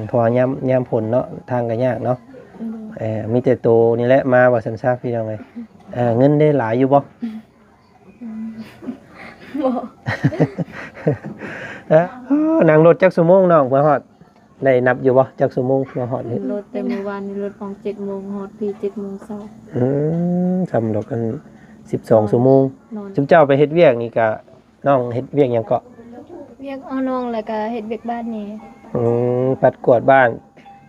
เพราะว่ายามผลเนาะทางก็ยากเนาะมีแต่โตนี่แหละมาว่าซั่นซะพี่น้องเอ้ยเงินได้หลายอยู่บ่ บ่ นั่งรถจักชั่วโมงน้องมาฮอดได้นับอยู่บ่จักชั่วโมงมาฮอดนี่ รถแต่เมื่อวานนี้รถออก7 โมงฮอดพี่7 โมงเช้า สำหรับกัน12ชั่วโมง นอน จุ๊บเจ้าไปเฮ็ดเวียกนี่ก็น้องเฮ็ดเวียกหยังเกาะ เวียกเอาน้องแล้วก็เฮ็ดเวียกบ้านนี่ ปัดกวาดบ้าน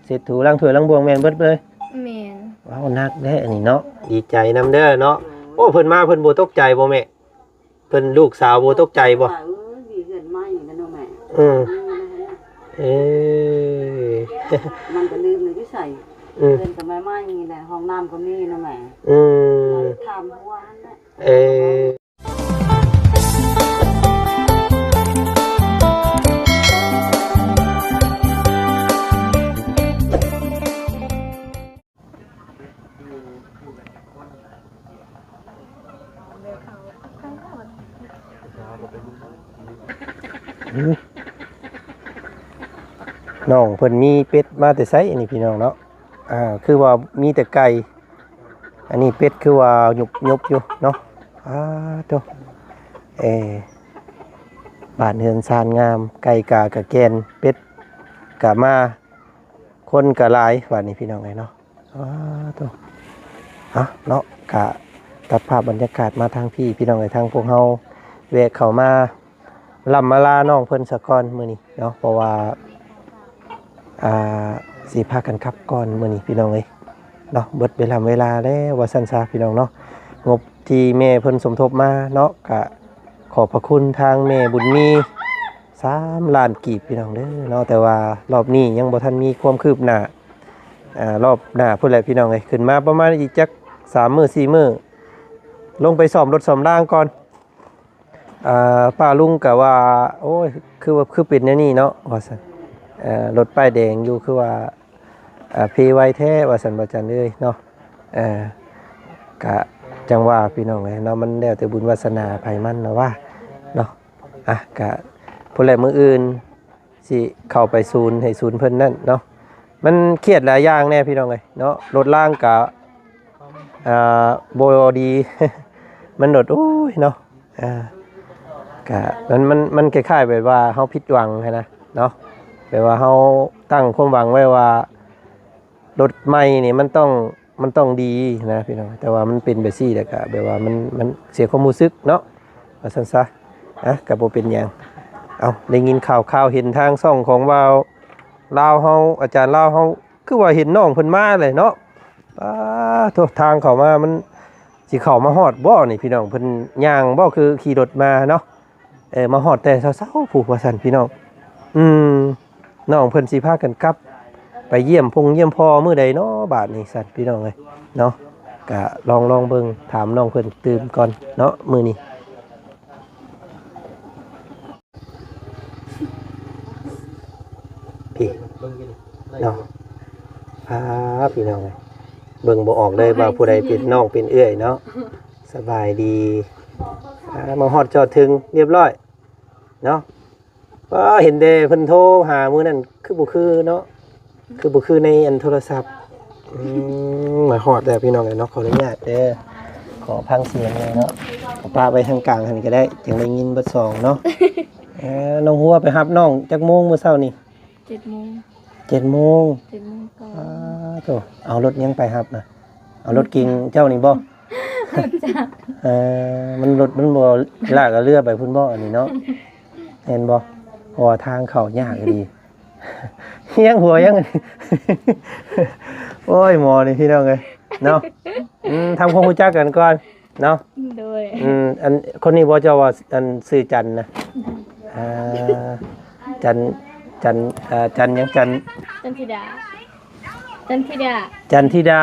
เสร็จถูล้างถ้วยล้างบวงแม่นเบิดเลย แม่น ว้าวนักแท้อันนี้เนาะดีใจนำเด้อเนาะโอ้เพิ่นมาเพิ่นบ่ตกใจบ่แม่เพิ่นลูกสาวบ่ตกใจบ่มีเงินไหมนั่นเนาะแม่ เอ้ย มันก็ลืมเลยที่ใส่เงินก็ไม่ไหมนี่แหละห้องน้ำก็มีนะแม่ทำหัวนั่นแหละ น้องเพิ่นมีเป็ดมาแต่ไสอันนี้พี่น้องเนาะคือว่ามีแต่ไก่อันนี้เป็ดคือว่าหยุบอยู่เนาะโตบ้านเฮือนซานงามไก่กากะแกนเป็ดกะมาคนกะหลายว่านี่พี่น้องเนาะโตเนาะกะตัดภาพบรรยากาศมาทางพี่น้องทางพวกเฮาแวะเข้ามาล่ำมาลาน้องเพิ่นสะก่อนมื้อนี้เนาะเพราะว่าสิพากันขับก่อนมื้อนี้พี่น้องเอ้ยเนาะเบิดเวลาแล้วว่าซั่นซะพี่น้องเนาะงบที่แม่เพิ่นสมทบมาเนาะก็ขอบพระคุณทางแม่บุญมี3 ล้านกีบพี่น้องเด้อเนาะแต่ว่ารอบนี้ยังบ่ทันมีความคืบหน้ารอบหน้าพุ่นแหละพี่น้องเอ้ยขึ้นมาประมาณอีกจัก3 มื้อ 4 มื้อลงไปซ่อมรถซ่อมรางก่อนป้าลุงก็ว่าโอ้ยคือเป็นแนวนี้เนาะว่าซั่นรถป้ายแดงอยู่คือว่าเพไว้แท้ว่าสันบ่จันเลยเนาะกะจังว่าพี่น้องเนาะมันแล้วแต่บุญวาสนาไผมันเนาะว่าเนาะกะผู้ใดมื้ออื่นสิเข้าไปศูนย์ให้ศูนย์เพิ่นนั่นเนาะมันเครียดหลายอย่างแน่พี่น้องเอ้ยเนาะรถล่างกะบ่ดี มันรถโอ้ยเนาะกะมันคล้ายๆแบบว่าเฮาผิดหวังนะเนาะแบบว่าเฮาตั้งความหวังไว้ว่ารถใหม่นี่มันต้องดีนะพี่น้องแต่ว่ามันเป็นแบบซี่แล้วก็แบบว่ามันเสียความรู้สึกเนาะว่าซั่นซะก็บ่เป็นหยังเอาได้ยินข่าวเห็นทางช่องของว่าวลาวเฮาอาจารย์ลาวเฮาคือว่าเห็นน้องเพิ่นมาเลยเนาะทุกทางเข้ามามันสิเข้ามาฮอดบ่นี่พี่น้องเพิ่นย่างบ่คือขี่รถมาเนาะมาฮอดแต่เช้าๆผู้ว่าซั่นพี่น้องน้องเพิ่นสิพากันกลับไปเยี่ยมพ่อมื้อใดเนาะบาดนี้สั่นพี่น้องเอ้ยเนาะก็ลองเบิ่งถามน้องเพิ่นตื่นก่อนเนาะมื้อนี้พี่เนาะพี่น้องเอ้ยเบิ่งบ่ออกเลยว่าผู้ใดเป็นน้องเป็นเอื้อยเนาะสบายดีมาฮอดจอดถึงเรียบร้อยเนาะเห็นเด้เพิ่นโทรหามื้อนั้นคือบ่คือเนาะคือบ่คือในอันโทรศัพท์มาฮอดแล้วพี่น้องเนาะขออนุญาตเด้อขอพังเสียงเลยเนาะป้าไปทางกลางหั่นก็ได้จังได้ยินเบิด2เนาะน้องหัวไปรับน้องจักโมงมื้อเช้านี่7 โมง 7 โมงก่อนโตเอารถยังไปรับนะเอารถกิ่งเจ้านี่บ่จ้ะมันรถมันบ่ลากกับเรือไปพุ่นบ่อันนี้เนาะเห็นบ่เพราะว่าทางเข้ายากดียังหัวยัง โอ้ยหมอนี่พี่น้องเอ้ยเนาะทำความรู้จักกันก่อนเนาะโดยอันคนนี้บ่เจ้าว่าอันชื่อจันนะจันยังจันธิดาจันธิดา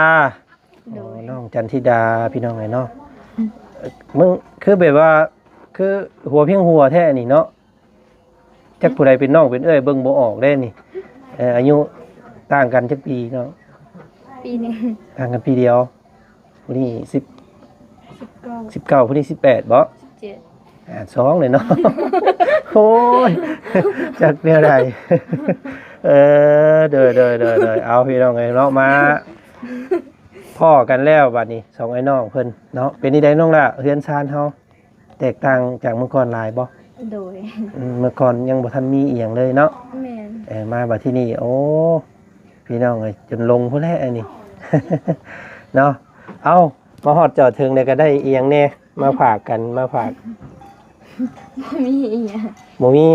น้องจันธิดาพี่น้องไงเนาะมึงคือแบบว่าคือหัวเพียงหัวแท้นี่เนาะจักผู้ใดเป็นน้องเป็นเอ้ยเบิ่งบ่ออกได้นี่อายุต่างกันจักปีเนาะปีนึงต่างกันปีเดียวผู้นี้19ผู้นี้18บ่17 2เลยเนาะโอ้ยจักแนวใด เออเด้อเอาพี่น้องไงเนาะมาพ่อกันแล้วบัดนี้สองไอ้น้องเพิ่นเนาะเป็นนี่ได้น้องล่ะเฮือนชานเฮาแตกต่างจากเมื่อก่อนหลายบ่ โดย เมื่อก่อนยังบ่ทันมีอีหยังเลยเนาะ แม่น มาบัดที่นี่โอ้พี่น้องเอ้ยจนลงพุ่นแหละอันนี้ เนาะเอามาฮอดจอดถึงได้ก็ได้อีหยังแน่มาฝากกันมาฝาก มีอีหยัง บ่มี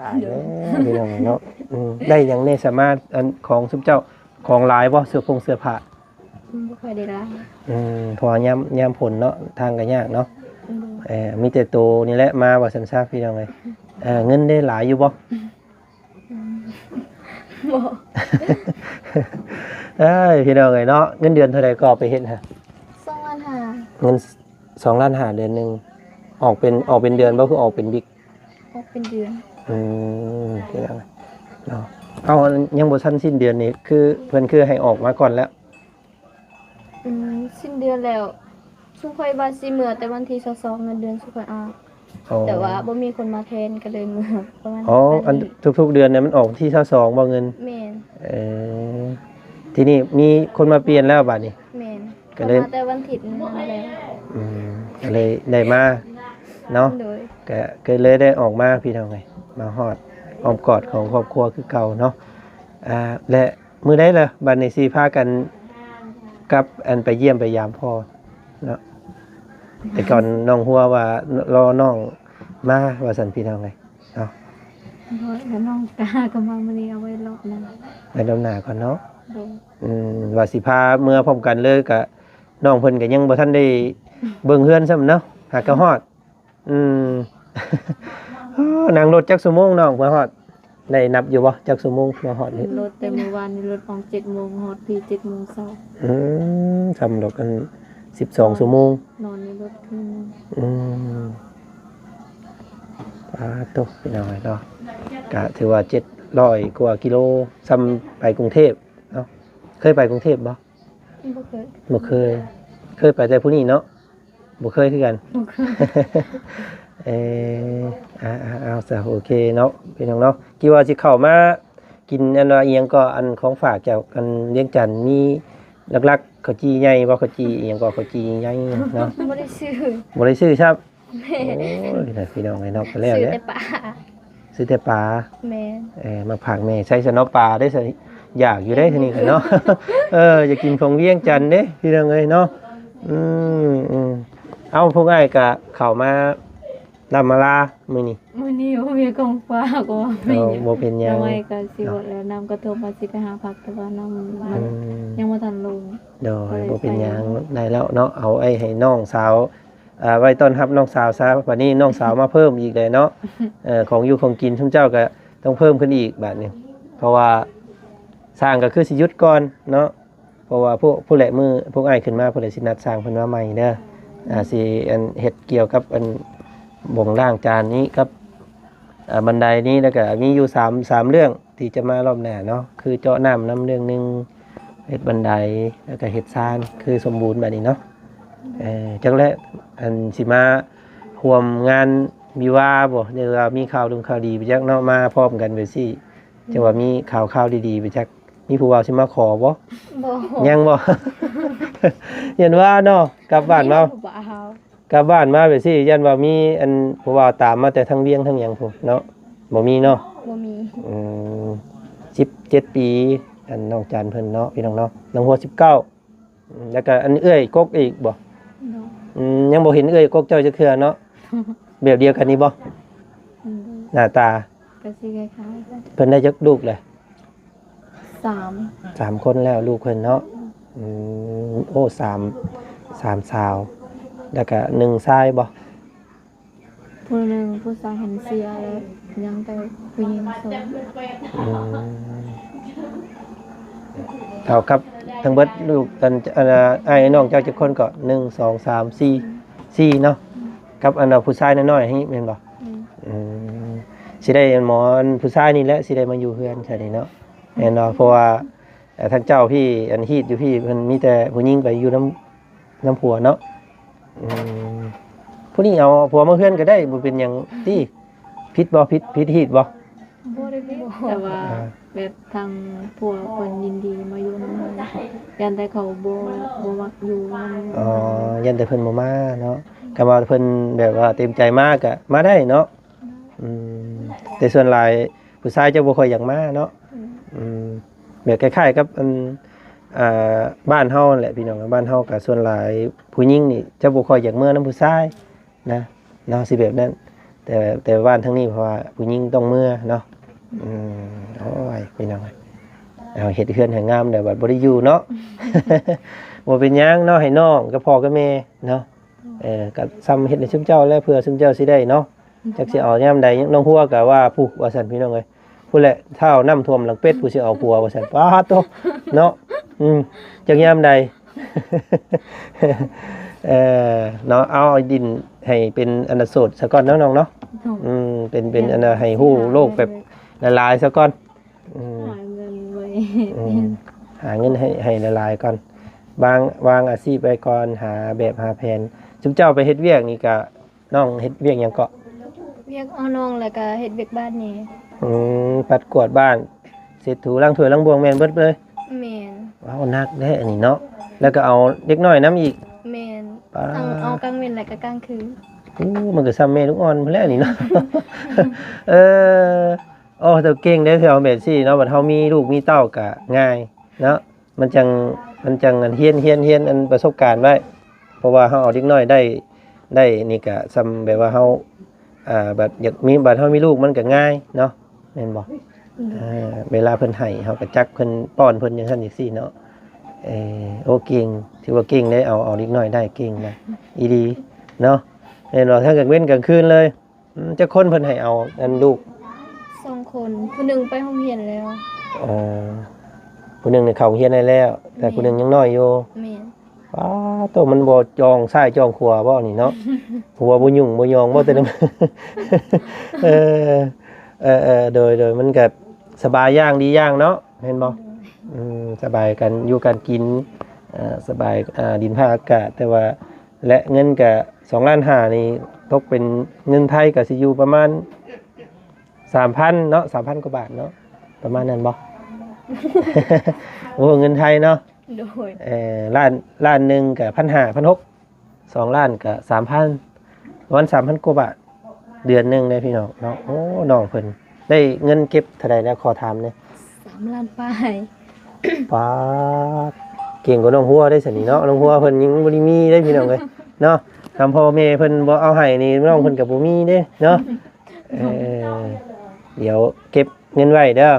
ตายแล้วพี่น้องเนาะได้หยังแน่สามารถอันของซุมเจ้าของหลายบ่เสื้อผ้า บ่ค่อยได้รับ เพอยามผลเนาะทางก็ยากเนาะ โดย มีแต่โตนี่แหละมาว่าซั่นซะพี่น้องเอ้ยเงินได้หลายอยู่บ่ บ่ เอ้ยพี่น้องเอ้ยเนาะเงินเดือนเท่าใดก็เอาไปเฮ็ดฮะ 2ล้านห้า เงิน2ล้าน5เดือนหนึงออกเป็นเดือนบ่คือออกเป็นบิ๊ก ออกเป็นเดือน พี่น้องเนาะเอายังบ่ทันสิ้นเดือนนี่คือเพิ่นคือให้ออกมาก่อนแล้ว สิ้นเดือนแล้วสุข่อยว่าสิมื้อแต่วันที่22เงินเดือนสุข่อยออกแต่ว่าบ่มีคนมาแทนก็เลยมื้อประมาณ อ๋ออันทุกๆเดือนเนี่ยมันออกที่22บ่เงิน แม่น ทีนี้มีคนมาเปลี่ยนแล้วบัดนี้ แม่น ก็เลย มาแต่วันอาทิตย์นั่นแหละ ก็เลยได้มาเนาะ โดย ก็เลยได้ออกมาพี่น้องไงมาฮอดอ้อมกอดของครอบครัวคือเก่าเนาะและมื้อใดล่ะบัดนี้สิพากันกับอันไปเยี่ยมไปยามพ่อเนาะแต่ก่อนน้องหัวว่ารอน้องมาว่าซั่นพี่น้องไงเนาะ แล้วน้องกาก็มามื้อนี้เอาไว้รอบหนึง ไปดำหน้าก่อนเนาะ โดย ว่าสิพาเมื่อพร้อมกันเลยกะน้องเพิ่นก็ยังบ่ทันได้เบิ่งเฮือนซ้ำเนาะหากก็ฮอดนั่งรถจักชั่วโมงน้องมาฮอดได้นับอยู่บ่จักชั่วโมงมาฮอดนี่ รถแต่เมื่อวานนี้รถออก7 โมงฮอดพี่7 โมงเช้า ทำดอกกัน12ชั่วโมง นอนในรถคืนนึง ตกไปหน่อยเนาะก็ถือว่า700กว่ากิโลซ้ำไปกรุงเทพเนาะเคยไปกรุงเทพบ่ บ่เคย บ่เคยไปแต่ผู้นี้เนาะบ่เคยคือกัน บ่เคย เอาซะโอเคเนาะพี่น้องเนาะกี่ว่าสิเข้ามากินอันว่าอีหยังก็อันของฝากจากกันเลี้ยงจันทน์มีหลักๆข้าวจีใหญ่บ่ข้าวจีอีหยังก็ข้าวจีใหญ่เนาะ บ่ได้ซื้อ บ่ได้ซื้อครับ แม่ โอ้ยน่ะพี่น้องไอ้เนาะก็แล้ว ซื้อ แหละ แต่ปลา ซื้อแต่ปลา แม่ มาผักแม่ใช้สนอปลาได้สิอยากอยู่ได้ทีนี้เนาะ อยากกินของเวียงจันทน์เด้พี่น้องเอ้ยเนาะเอาพวกอ้ายก็เข้ามาลำมาลามื้อนี้ มื้อนี้บ่มีของฝากบ่มี บ่เป็นหยัง ทำไมก็สิหมดแล้วน้ำกระทบมาสิไปหาผักแต่ว่าน้ำมันยังบ่ทันลง โดยบ่เป็นหยังได้แล้วเนาะเอาไอ้ให้น้องสาวไว้ต้อนรับน้องสาวซะวันนี้น้องสาวมาเพิ่มอีกเลยเนาะของอยู่ของกินทุกเจ้าก็ต้องเพิ่มขึ้นอีกบาดนี้เพราะว่าสร้างก็คือสิหยุดก่อนเนาะเพราะว่าผู้แหละมือพวกอ้ายขึ้นมาผู้ใดสินัดสร้างเพิ่นมาใหม่เด้อสิอันเฮ็ดเกี่ยวกับอันบ่งล่างจานนี้กับบันไดนี้แล้วก็มีอยู่3เรื่องที่จะมารอบหน้าเนาะคือเจาะน้ำเรื่องนึงเฮ็ดบันไดแล้วก็เฮ็ดซานคือสมบูรณ์แบบนี้เนาะจังและอันสิมาร่วมงานมีว่าบ่เดี๋ยวมีข่าวดีไปจักเนาะมาพร้อมกันไปสิจังว่ามีข่าวดีๆไปจักมีผู้ว่าสิมาขอบ่ บ่ ยังบ่ ยันว่าเนาะกลับบ้านมา บ่เอา กลับบ้านมาไปสิยันว่ามีอันผู้ว่าตามมาแต่ทั้งเวียงทั้งหยังพุ่นเนาะบ่มีเนาะ บ่มี 17 ปีอันน้องจันเพิ่นเนาะพี่น้องเนาะน้องหัว19แล้วก็อันเอื้อยกกอีกบ่ เนาะ ยังบ่เห็นเอื้อยกกเจ้าจักเทื่อเนาะ แบบเดียวกันนี่บ่หน้าตา ก็สิคล้ายๆกัน เพิ่นได้จักลูกเลย 3 3คนแล้วลูกเพิ่นเนาะโอ้สามสาวแล้วก็1ชายบ่ ผู้หนึงผู้ชายเห็นเสียแล้วยังแต่ผู้หญิงสอง เท่ากับทั้งเบิดลูกกันอ้ายน้องเจ้าจักคนก็1 2 3 4เนาะกับอันผู้ชายน้อยๆนี่แม่นบ่สิได้หมอนผู้ชายนี่แหละสิได้มาอยู่เฮือนใช่นี่เนาะแม่นเนาะเพราะว่าท่านเจ้าพี่อันฮีดอยู่พี่เพิ่นมีแต่ผู้หญิงไปอยู่น้ำผัวเนาะผู้นี้เอาผัวมาเฮือนก็ได้บ่เป็นหยังติผิดบ่ผิดฮีดบ่ บ่ได้บอก แต่ว่าแบบทางผัวเพิ่นยินดีมาอยู่นำเรายันแต่เขาบ่มักอยู่นำ อ๋อยันแต่เพิ่นบ่มาเนาะก็ว่าเพิ่นแบบว่าเต็มใจมากก็มาได้เนาะอืมแต่ส่วนหลายผู้ชายจะบ่ค่อยอยากมาเนาะอืมแบบคล้ายๆกับอ่าบ้านเฮานั่นแหละพี่น้องบ้านเฮาก็ส่วนหลายผู้หญิงนี่จะบ่ค่อยอยากเมื่อนำผู้ชายนะเนาะสิแบบนั้นแต่บ้านทางนี้เพราะว่าผู้หญิงต้องเมื่อเนาะอืมโอ้ยพี่น้องเอาเฮ็ดเฮือนให้งามแต่บัดบ่ได้อยู่เนาะ บ่เป็นหยังเนาะให้น้องกับพ่อกับแม่เนาะก็ซ้ำเฮ็ดให้ซุมเจ้าแล้วเพื่อซุมเจ้าสิได้เนาะจักสิเอายามใดน้องหัวก็ว่าผู้ว่าซั่นพี่น้องเอ้ยผู้แหละเท่าน้ำท่วมหลังเป็ดผู้สิเอาผัวว่าซั่นป้าโตเนาะจักยามใด เนาะเอาดินให้เป็นอันโสดซะก่อนเนาะน้องเนาะเป็นอันให้ฮู้โลกแบบละลายซะก่อนหาเงินไว้ หาเงินให้ละลายก่อนวางอาชีพไปก่อนหาแบบหาแผนจุ๊บเจ้าไปเฮ็ดเวียกนี่ก็น้องเฮ็ดเวียกหยังเกาะ เรียกเอาน้องแล้วก็เฮ็ดเวียกบ้านนี่ ปัดกวาดบ้านเสร็จถูล้างถ้วยล้างบวงแม่นเบิดเลย แม่น ว้าวนักแท้อันนี้เนาะแล้วก็เอาเด็กน้อยน้ำอีก แม่น ป๊า ทั้งเอากลางเว้นแล้วก็กลางคืน มันก็ซ้ำแม่ลูกอ่อนพุ่นแหล้วนี่เนาะ โอ้แต่เก่งได้อแถวแบบซี่เนาะบัดเฮามีลูกมีเต้าก็ง่ายเนาะมันจังอันเฮียนอันประสบการณ์ไว้เพราะว่าเฮาเอาเด็กน้อยได้นี่ก็ซ้ำแบบว่าเฮาบัดอยากมีบัดเฮามีลูกมันก็ง่ายเนาะแม่นบ่เวลาเพิ่นให้เฮาก็จักเพิ่นป้อนเพิ่นจังซั่นจังซี่เนาะโอ้เก่งถือว่าเก่งได้เอาเด็กน้อยได้เก่งนะอีดีเนาะแม่นบ่ถ้าเกิดเว้นกลางคืนเลยจักคนเพิ่นให้เอาอันลูก2คนผู้หนึงไปโรงเรียนแล้ว ผู้หนึ่งเนี่ยเขาเฮียนได้แล้ว แต่ผู้หนึ่งยังน้อยอยู่ แม่น ว้าตัวมันบ่จองซ้ายจองขวาบ่นี่เนาะ หัวบ่ยุ่งบ่ยองบ่แต่นำ โดยมันก็สบายอย่างดีอย่างเนาะเห็นบ่สบายกันอยู่กันกินสบายดินผ้าอากาศแต่ว่าและเงินก็2.5 ล้านนี่ตกเป็นเงินไทยก็สิอยู่ประมาณ 3,000 เนาะ 3,000 กว่าบาทเนาะประมาณนั้นบ่ โอ้เงินไทยเนาะ โดย ล้านหนึ่งกับ1,500 1,600 2 ล้านกับ 3,000 ประมาณ 3,000 กว่าบาทเดือนหนึงเลยพี่น้องเนาะโอ้น้องเพิ่นได้เงินเก็บเท่าใดแล้วขอถามเนี่ย 3 ล้านป้าย ป๊าดเก่งกว่าน้องหัวได้สินี่เนาะน้องหัวเพิ่นยังบ่ได้มีได้พี่น้องเอ้ยเนาะทำพ่อแม่เพิ่นบ่เอาให้นี่น้องเพิ่นก็บ่มีเด้เนาะเดี๋ยวเก็บเงินไว้เด้อ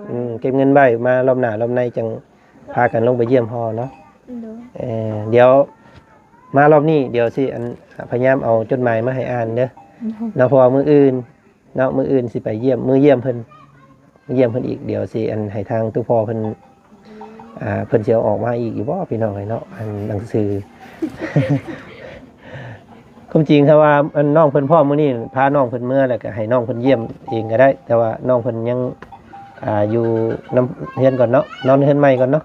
โดย เก็บเงินไว้มารอบหน้ารอบในจังพากันลงไปเยี่ยมพ่อเนาะ โดย เดี๋ยวมารอบนี้เดี๋ยวสิพยายามเอาจดหมายมาให้อ่านเด้อเนาะเพราะว่ามื้ออื่นเนาะมื้ออื่นสิไปเยี่ยมมื้อเยี่ยมเพิ่นอีกเดี๋ยวสิให้ทางตู้พ่อเพิ่นเพิ่นสิเอาออกมาอีกอยู่บ่พี่น้องเอ้ยเนาะอันหนังสือ ความจริงถ้าว่าอันน้องเพิ่นพ่อมื้อนี้พาน้องเพิ่นเมื่อแล้วก็ให้น้องเพิ่นเยี่ยมเองก็ได้ แต่ว่าน้องเพิ่นยังอยู่นำเฮือนก่อนเนาะนอนเฮือนใหม่ก่อนเนาะ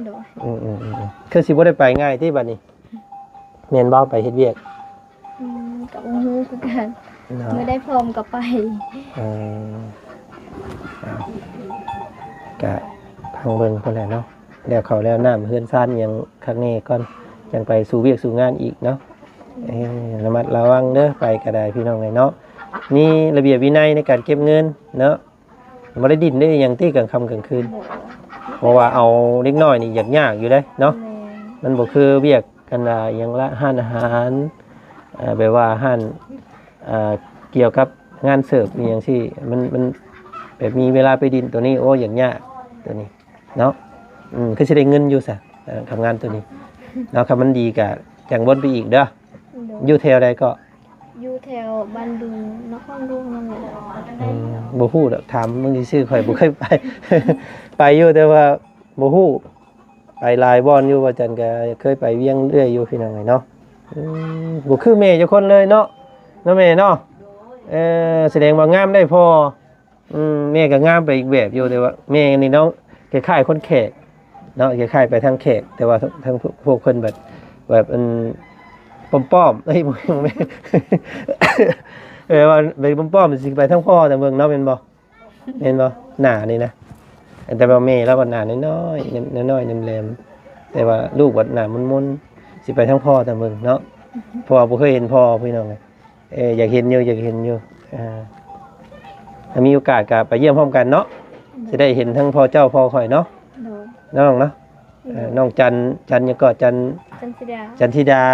โดย คือสิบ่ได้ไปง่ายที่บัดนี้แม่นบ่ไปเฮ็ดเวียก กับโอ้โหคือกัน เนาะ ไม่ได้พร้อมก็ไป กะทางเบิ่งพุ่นแหละเนาะแล้วเขาแล้วน้ำเฮือนซ่านยังข้างนี้ก่อนจังไปสู่เวียกสู่งานอีกเนาะระมัดระวังเด้อไปก็ได้พี่น้องเนาะมีระเบียบวินัยในการเก็บเงินเนาะบ่ได้ดิ้นได้หยังที่กลางค่ำกลางคืน เพราะว่าเอาเล็กน้อยนี่ยากอยู่เด้เนาะ แม่น มันบ่คือเวียกกันอย่างละห้านอาหารแบบว่าห้านเกี่ยวกับงานเสิร์ฟนี่อย่างที่มันแบบมีเวลาไปดินตัวนี้โอ้อย่างยากตัวนี้เนาะคือสิได้เงินอยู่ซะทำงานตัวนี้เนาะครับมันดีกะจังบนไปอีกเด้อ โดย อยู่แถวใดก็ อยู่แถวบ้านดุงนครหลวงนั่นแหละ บ่ฮู้ดอกถามมึงซื่อๆข่อยบ่เคยไป ไปอยู่แต่ว่าบ่ฮู้ไปหลายบ่อนอยู่ว่าจันก็เคยไปเวียงเรื่อยอยู่พี่น้องเนาะบ่คือแม่เจ้าคนเลยเนาะแม่เนาะแสดงว่างามได้พอแม่ก็งามไปอีกแบบอยู่แต่ว่าแม่นี่เนาะคล้ายๆคนแขกเนาะคล้ายๆไปทางแขกแต่ว่าทางพวกเพิ่นแบบป้อมๆเอ้ยบ่แม่ ว่าไปป้อมๆสิไปทางพ่อแต่เมืองเนาะแม่นบ่ เห็นบ่หน้านี่นะแต่ว่าแม่แล้วว่าหน้าน้อยๆน้อยๆแหลมๆแต่ว่าลูกว่าหน้ามุนๆสิไปทั้งพ่อแต่มึงเนาะเพราะว่าบ่เคยเห็นพ่อพี่น้องเลยอยากเห็นอยู่ถ้ามีโอกาสก็ไปเยี่ยมพร้อมกันเนาะจะได้เห็นทั้งพ่อเจ้าพ่อข่อยเนาะ โดย น้องเนาะน้องจันยังก็จัน จันสิดา จันทิดา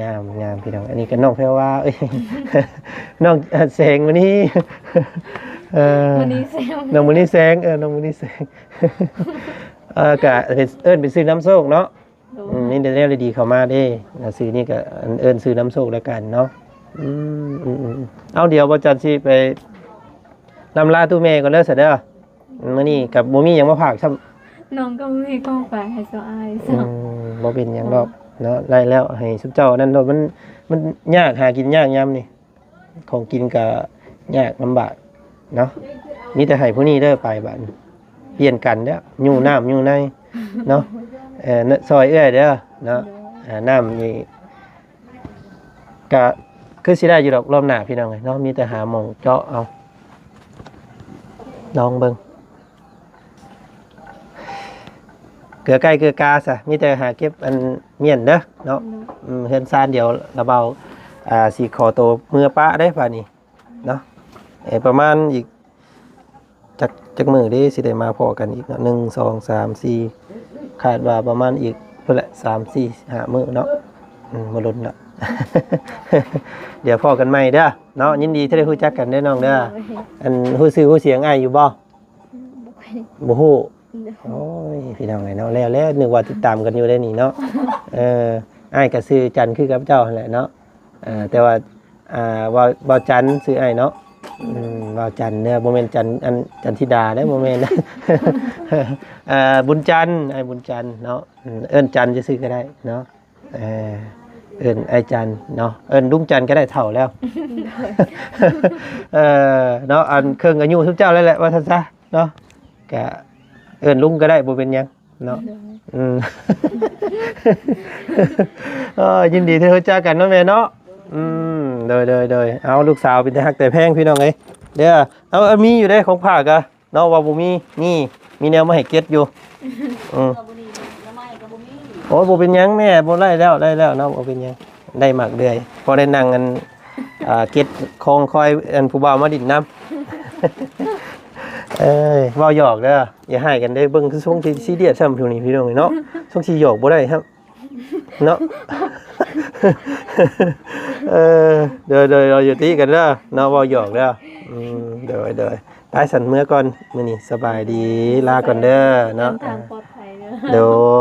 งามพี่น้องอันนี้ก็น้องแพรว่าเอ้ย น้องแสงวันนี้ วันนี้แซว น้องวันนี้แสงน้องวันนี้แสง กะเอิ้นไปซื้อน้ำโชคเนาะ โดย นี่เดี๋ยวดีเข้ามาเด้ซื้อนี่ก็เอิ้นซื้อน้ำโชคแล้วกันเนาะเอาเดี๋ยวบ่จันสิไปนำลาตู้แม่ก่อนเด้อเสร็จเด้อมื้อนี้กับบ่มีหยังมาฝากซ้ำ น้องก็มีกล้องฝากให้เจ้าอ้ายซ้ำ บ่เป็นหยังดอกเนาะไล่แล้วให้สุเจ้านั่นเนาะมันยากหากินยากยามนี่ของกินก็ยากลำบากเนาะมีแต่ให้ผู้นี้เด้อไปบัดเปลี่ยนกันเด้ออยู่น้ำอยู่ในเนาะซอยเอื้อยเด้อเนาะน้ำนี่ก็คือสิได้อยู่ดอกรอบหน้าพี่น้องเอ้ยเนาะมีแต่หาหม่องเจาะเอาลองเบิ่งเกลือไก่เกลือกาซะมีแต่หาเก็บอันเมียนเด้อเนาะเฮือนซานเดียวระเบาสิขอโตเมื่อป้าได้ป่านี้เนาะประมาณอีกจักมื้อเด้สิได้มาพอกันอีกเนาะ1 2 3 4คาดว่าประมาณอีกเพิ่นแหละ3 4 5มื้อเนาะบ่ล้นละ เดี๋ยวพอกันใหม่เด้อเนาะยินดีที่ได้รู้จักกันเด้อน้องเด้ออันฮู้ชื่อฮู้เสียงอ้ายอยู่บ่บ่ฮู้ โอ้ยพี่น้องไงเนาะแล้วนึกว่าติดตามกันอยู่ได้นี่เนาะอ้ายก็ซื้อจันคือกับเจ้าหั่นแหละเนาะแต่ว่าว่าจันซื้ออ้ายเนาะว่าจันเนี่ยบ่แม่นจันอันจันธิดาได้บ่แม่นนะ บุญจันทร์อ้ายบุญจันทร์เนาะเอิ้นจันจะซื้อก็ได้เนาะเอิ้นอ้ายจันเนาะเอิ้นลุงจันก็ได้เท่าแล้ว เนาะอันเครื่องอายุทุกเจ้าแล้วแหละว่าซั่นซะเนาะก็เอิ้นลุงก็ได้บ่เป็นหยังเนาะยินดีที่รู้จักกันเนาะแม่เนาะโดยเอาลูกสาวเป็นแต่ฮักแต่แพงพี่น้องเอ้ยเด้อเอามีอยู่ได้ของภาคอ่ะเนาะว่าบ่มีนี่มีแนวมาให้เก็บอยู่โอ้บ่เป็นหยังแม่บ่ไล่แล้วเนาะบ่เป็นหยังได้มากเดือยพอได้นั่งกันเก็บคองคอยอันผู้บ่าวมาดินน้ำ เว้าหยอกเด้ออย่าให้กันได้เบิ่งคือช่วงที่ซีเรียสซ้ำช่วงนี้พี่น้องเนาะช่วงที่หยอกบ่ได้ครับเนาะ เดี๋ยวเราอยู่ตีกันเด้อเนาะเว้าหยอกเด้อเดี๋ยวไปสั่นเมื่อก่อนมื้อนี้สบายดีลาก่อนเด้อเนาะ ทางปลอดภัยเด้อ โด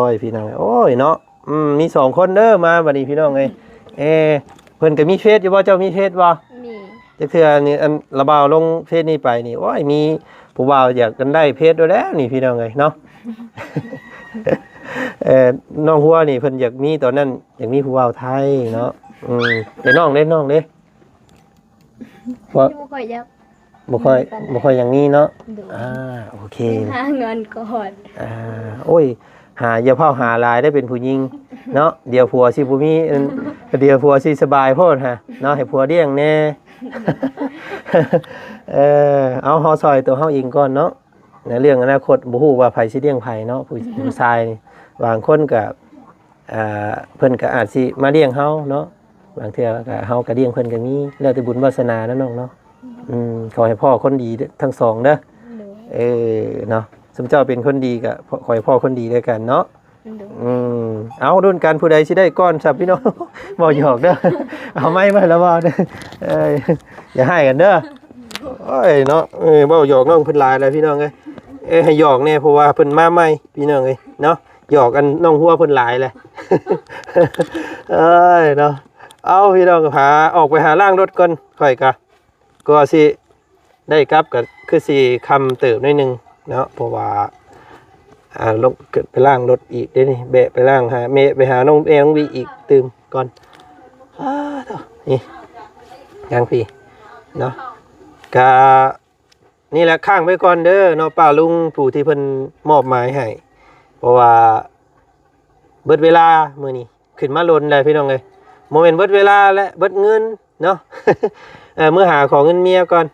ยพี่น้องโอ้ยเนาะมี2คนเด้อมาบัดนี้พี่น้องเอ้ยเพิ่นก็มีเฟซอยู่บ่เจ้ามีเฟซบ่ มี จักเทื่อนี่อันระบาวลงเฟซนี้ไปนี่โอ้ยมีผู้บ่าวอยากกันได้เพจด้วยแล้วนี่พี่น้องเอ้ยเนาะ น้องหัวนี่เพิ่นอยากมีตอนนั้นอยากมีผู้บ่าวไทยเนาะแต่น้องเด้เพราะ บ่ค่อยอยาก บ่ค่อยอย่างนี้เนาะโอเค หาเงินก่อน โอ้ยอย่าเผาหาลายได้เป็นผู้หญิงเนาะเดี๋ยวผัวสิบ่มีเดี๋ยวผัวสิสบายโพดฮะเนาะให้ผัวเลี้ยงแน่ เอาเฮาซอยตัวเฮาเองก่อนเนาะในเรื่องอนาคตบ่ฮู้ว่าไผสิเลี้ยงไผเนาะผู้ชายนี่บางคนก็เพิ่นก็อาจสิมาเลี้ยงเฮาเนาะบางเทื่อก็เฮาก็เลี้ยงเพิ่นก็มีแล้วแต่บุญวาสนาเนาะน้องเนาะขอให้พ่อคนดีทั้งสองเด้อเนาะสมเจ้าเป็นคนดีก็ขอให้พ่อคนดีด้วยกันเนาะเอารุ่นกันผู้ใดสิได้ก้อนสับพี่น้อง บ่หยอกเด้อเอาไม้มาแล้วบ่เด้ออย่าให้กันเด้อโอ้ยเนาะบ่หยอกน้องเพิ่นหลายแล้วพี่น้องเอ้ยให้หยอกแน่เพราะว่าเพิ่นมาใหม่พี่น้องเอ้ยเนาะหยอกกันน้องหัวเพิ่นหลายเลย เนาะเอาพี่น้องหาออกไปหาล้างรถก่อนค่อยก็สิได้กลับก็คือสิคำเติบหน่อยนึงเนาะเพราะว่าลงไปล้างรถอีกเด้นี่แบะไปล้างหาเมไปหาน้องน้องวีอีกตื่มก่อนนี่ยังพี่เนาะกะนี่แหละข้างไว้ก่อนเด้อเนาะป้าลุงผู้ที่เพิ่นมอบหมายให้เพราะว่าเบิดเวลามื้อนี้ขึ้นมาลนเลยพี่น้องเอ้ยโมเมนต์เบิดเวลาและเบิดเงินเนาะ เมื่อหาของเงินเมียก่อน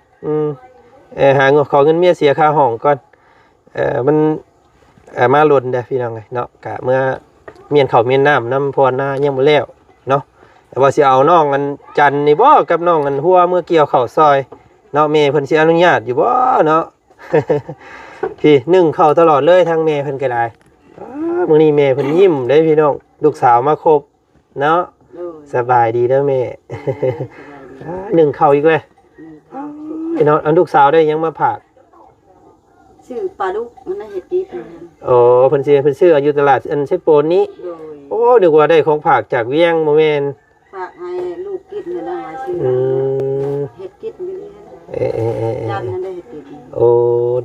หาเงินขอเงินเมียเสียค่าห้องก่อนมันมาหล่นเด้อพี่น้องเอ้ยเนาะกะเมื่อเมียนข้าวเมียนน้ำน้ำพรหน้ายังบ่แล้วเนาะแต่ว่าสิเอาน้องอันจันนี่บ่กับน้องอันหัวเมื่อเกี่ยวข้าวซอยเนาะแม่เพิ่นสิอนุญาตอยู่บ่เนาะ พี่นึ่งข้าวตลอดเลยทางแม่เพิ่นก็ได้มื้อนี้แม่เพิ่นยิ้มเด้พี่น้องลูกสาวมาครบเนาะสบายดีเด้อแม่ นึ่งข้าวอีกเลยพี่น้องอันลูกสาวได้ยังมาผาก ชื่อปลาดุกมันน่าเฮ็ดกิน โอ้เพิ่นชื่ออยู่ตลาดอันเชฟโปนนี้ โดย โอ้นึกว่าได้ของผากจากเวียงบ่แม่น ฝากให้ลูกกินนี่นะว่าชื่อเฮ็ดกินอยู่นี่ยันนั่นได้เฮ็ดกิน โอ้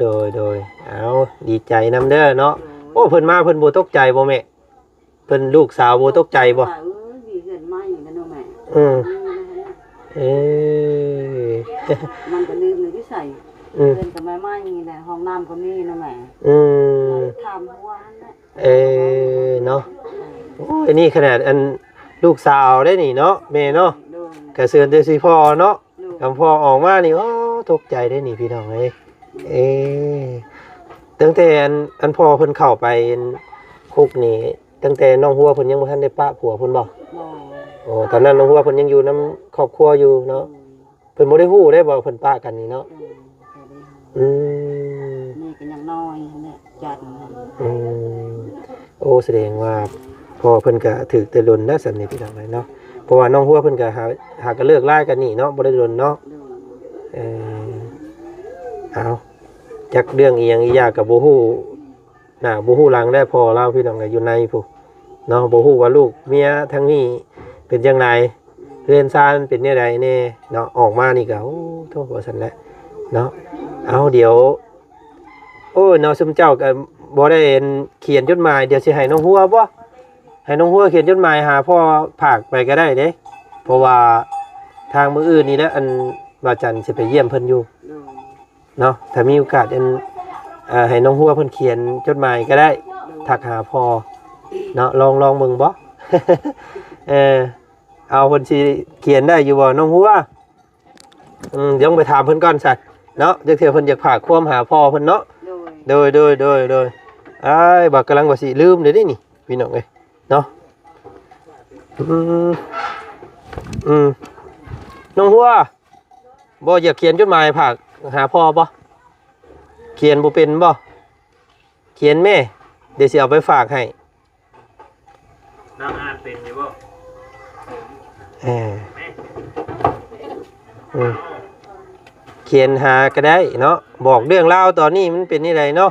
โดยเอาดีใจนำเด้อเนาะโอ้เพิ่นมาเพิ่นบ่ตกใจบ่แม่เพิ่นลูกสาวบ่ตกใจบ่ มีเฮือนไม้กันเนาะแม่ เอ้ย มันก็ลืมเลยที่ใส่เฮือนก็ไม้นี่แหละห้องน้ำก็มีนะแม่ทำหัวนั่นแหละ เนาะโอ้ยนี่ขนาดอันลูกสาวได้นี่เนาะแม่เนาะกระเสือนเตสิพ่อเนาะคำพ่อออกมานี่โอ้ตกใจได้นี่พี่น้องเอ้ยตั้งแต่อันพ่อเพิ่นเข้าไปคุกนี่ตั้งแต่น้องหัวเพิ่นยังบ่ทันได้ปะผัวเพิ่นบ่โอ้ตอนนั้นน้องหัวเพิ่นยังอยู่นํครอบครัวอยู่เนาะเพิ่นบ่ได้ฮู้ได้บ่เพิ่นปะกันนี่เนาะนี่ก็ยังน้อยเนี่ยจัด โอ้แสดงว่าพ่อเพิ่นก็ถูกแต่ลนแล้วซั่นนี่พี่น้องเนาะเพราะว่าน้องหัวเพิ่นก็หาก็เลิกลากันนี่เนาะบ่ได้ลนเนาะเอาจักเรื่องอีหยังอียากก็บ่ฮู้หน้าบ่ฮู้หลังได้พอเล่าพี่น้องก็อยู่ในผู้เนาะบ่ฮู้ว่าลูกเมียทั้งนี้เป็นจังไดเรือนซ่านเป็นแนวใดแน่เนาะออกมานี่ก็โอ้โทษว่าซั่นแหละเนาะเอาเดี๋ยวโอ้เนาะซุมเจ้าก็บ่ได้เขียนจดหมายเดี๋ยวสิให้น้องหัวบ่ให้น้องหัวเขียนจดหมายหาพ่อฝากไปก็ได้เด้เพราะว่าทางมื้ออื่นนี่แหละอันว่าจันทร์สิไปเยี่ยมเพิ่นอยู่เนาะถ้ามีโอกาสให้น้องหัวเพิ่นเขียนจดหมายก็ได้ทักหาพ่อเนาะลองมึงบ่ เอาเพิ่นสิเขียนได้อยู่บ่น้องหัวเดี๋ยวไปถามเพิ่นก่อนซะเนาะจักเทื่อเพิ่นอยากฝากความหาพ่อเพิ่นเนาะโดยอ้ายบักกำลังว่าสิลืมเด้นี่พี่น้องเอ้ยเนาะน้องหัวบ่อยากเขียนจดหมายฝากหาพ่อบ่เขียนบ่เป็นบ่เขียนแม่เดี๋ยวสิเอาไปฝากให้น้องอ่านเป็นอยู่บ่เขียนหาก็ได้เนาะบอกเรื่องราวตอนนี้มันเป็นนี่ไรเนาะ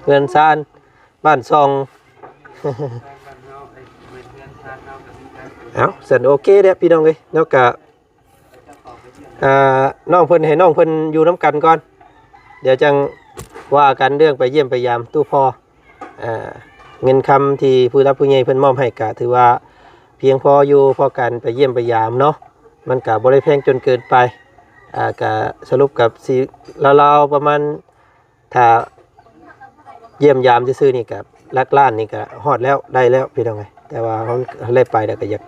เพื่อนซานบ้านซอง เอาสันโอเคเด้อพี่น้องเลยเนาะกะน้องเพิ่นให้น้องเพิ่นอยู่น้ำกันก่อนเดี๋ยวจังว่ากันเรื่องไปเยี่ยมไปยามตู้พ่อเงินคำที่ผู้รับผู้ใหญ่เพิ่นมอบให้กะถือว่าเพียงพออยู่พอกันไปเยี่ยมไปยามเนาะมันกะบ่ได้แพงจนเกินไปกะสรุปกับสิราวๆประมาณถ้าเยี่ยมยามซื่อๆนี่กับลักล้านนี่ก็ฮอดแล้วได้แล้วพี่น้องไงแต่ว่าเขาได้ไปแล้วก็อยาก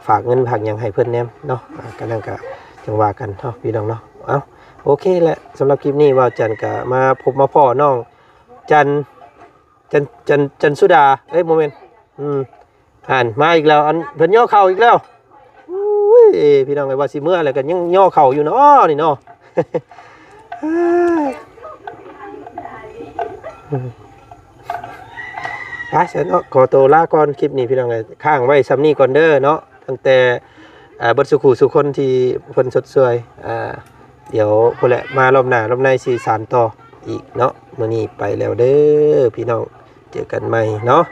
ฝากเงินผักอย่างให้เพื่อนแนมเนาะกันนั่นก็จังว่ากันเนาะพี่น้องเนาะเอาโอเคแหละสำหรับคลิปนี้ว่าจันก็มาพบมาพ่อน้องจันสุดาโมเมนต์มาอีกแล้วอันเพิ่นย่อเข่าอีกแล้วพี่น้องไงว่าสิเมื่ออะไรกันยังย่อเข่าอยู่เนาะนี่เนาะ เสร็จเนาะขอตัวลาก่อนคลิปนี้พี่น้องเลยข้างไว้ซ้ำนี่ก่อนเด้อเนาะตั้งแต่บทสุขุสุคนที่เพิ่นสดสวยเดี๋ยวพอแหละมารอบหน้ารอบในสีสารต่ออีกเนาะมื้อนี้ไปแล้วเด้อพี่น้องเจอกันใหม่เนาะ